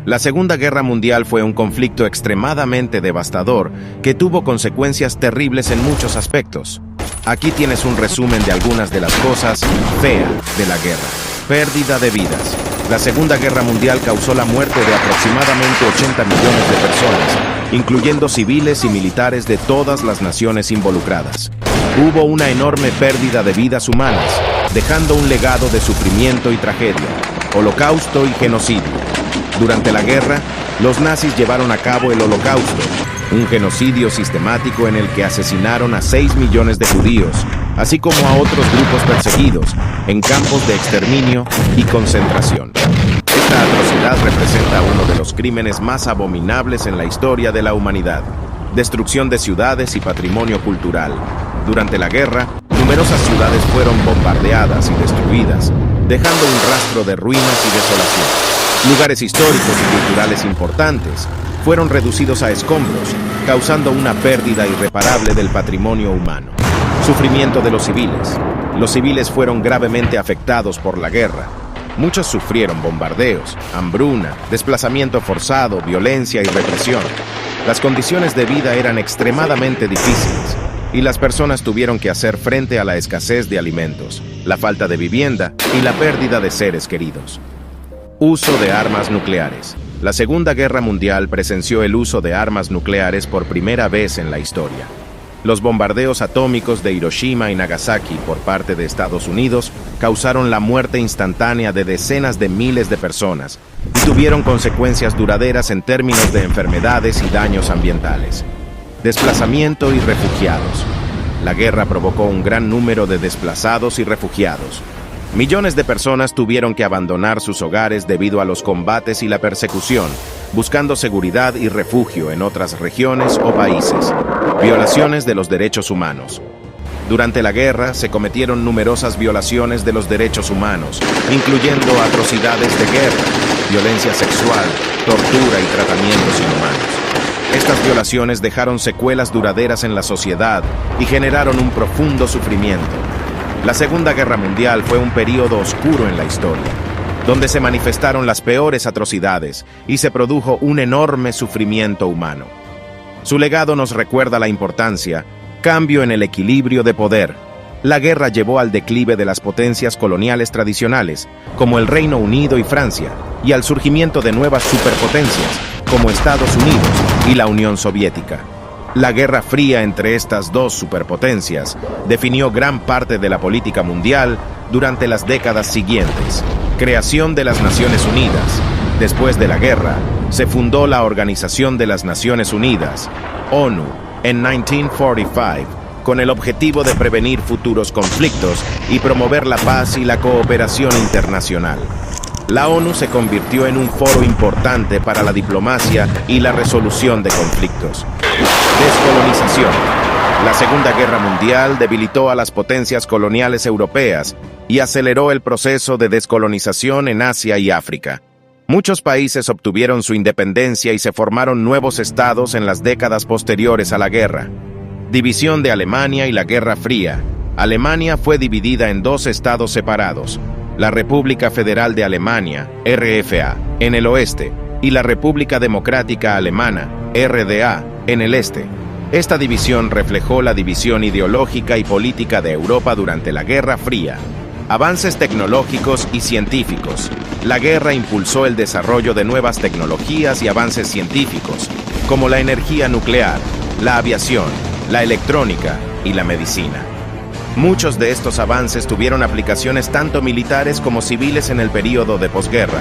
La Segunda Guerra Mundial fue un conflicto extremadamente devastador que tuvo consecuencias terribles en muchos aspectos. Aquí tienes un resumen de algunas de las cosas feas de la guerra. Pérdida de vidas. La Segunda Guerra Mundial causó la muerte de aproximadamente 80 millones de personas, incluyendo civiles y militares de todas las naciones involucradas. Hubo una enorme pérdida de vidas humanas, dejando un legado de sufrimiento y tragedia, holocausto y genocidio. Durante la guerra, los nazis llevaron a cabo el Holocausto, un genocidio sistemático en el que asesinaron a 6 millones de judíos, así como a otros grupos perseguidos, en campos de exterminio y concentración. Esta atrocidad representa uno de los crímenes más abominables en la historia de la humanidad. Destrucción de ciudades y patrimonio cultural. Durante la guerra, numerosas ciudades fueron bombardeadas y destruidas, dejando un rastro de ruinas y desolación. Lugares históricos y culturales importantes fueron reducidos a escombros, causando una pérdida irreparable del patrimonio humano. Sufrimiento de los civiles. Los civiles fueron gravemente afectados por la guerra. Muchos sufrieron bombardeos, hambruna, desplazamiento forzado, violencia y represión. Las condiciones de vida eran extremadamente difíciles y las personas tuvieron que hacer frente a la escasez de alimentos, la falta de vivienda y la pérdida de seres queridos. Uso de armas nucleares. La Segunda Guerra Mundial presenció el uso de armas nucleares por primera vez en la historia. Los bombardeos atómicos de Hiroshima y Nagasaki por parte de Estados Unidos causaron la muerte instantánea de decenas de miles de personas y tuvieron consecuencias duraderas en términos de enfermedades y daños ambientales. Desplazamiento y refugiados. La guerra provocó un gran número de desplazados y refugiados. Millones de personas tuvieron que abandonar sus hogares debido a los combates y la persecución, buscando seguridad y refugio en otras regiones o países. Violaciones de los derechos humanos. Durante la guerra se cometieron numerosas violaciones de los derechos humanos, incluyendo atrocidades de guerra, violencia sexual, tortura y tratamientos inhumanos. Estas violaciones dejaron secuelas duraderas en la sociedad y generaron un profundo sufrimiento. La Segunda Guerra Mundial fue un período oscuro en la historia, donde se manifestaron las peores atrocidades y se produjo un enorme sufrimiento humano. Su legado nos recuerda la importancia, cambio en el equilibrio de poder. La guerra llevó al declive de las potencias coloniales tradicionales, como el Reino Unido y Francia, y al surgimiento de nuevas superpotencias, como Estados Unidos y la Unión Soviética. La Guerra Fría entre estas dos superpotencias definió gran parte de la política mundial durante las décadas siguientes. Creación de las Naciones Unidas. Después de la guerra, se fundó la Organización de las Naciones Unidas, ONU, en 1945, con el objetivo de prevenir futuros conflictos y promover la paz y la cooperación internacional. La ONU se convirtió en un foro importante para la diplomacia y la resolución de conflictos. Descolonización. La Segunda Guerra Mundial debilitó a las potencias coloniales europeas y aceleró el proceso de descolonización en Asia y África. Muchos países obtuvieron su independencia y se formaron nuevos estados en las décadas posteriores a la guerra. División de Alemania y la Guerra Fría. Alemania fue dividida en dos estados separados: la República Federal de Alemania, RFA, en el oeste, y la República Democrática Alemana, RDA, en el este. Esta división reflejó la división ideológica y política de Europa durante la Guerra Fría. Avances tecnológicos y científicos. La guerra impulsó el desarrollo de nuevas tecnologías y avances científicos, como la energía nuclear, la aviación, la electrónica y la medicina. Muchos de estos avances tuvieron aplicaciones tanto militares como civiles en el período de posguerra.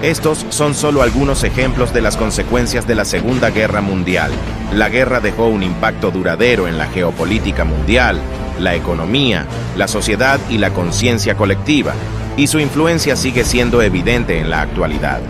Estos son solo algunos ejemplos de las consecuencias de la Segunda Guerra Mundial. La guerra dejó un impacto duradero en la geopolítica mundial, la economía, la sociedad y la conciencia colectiva, y su influencia sigue siendo evidente en la actualidad.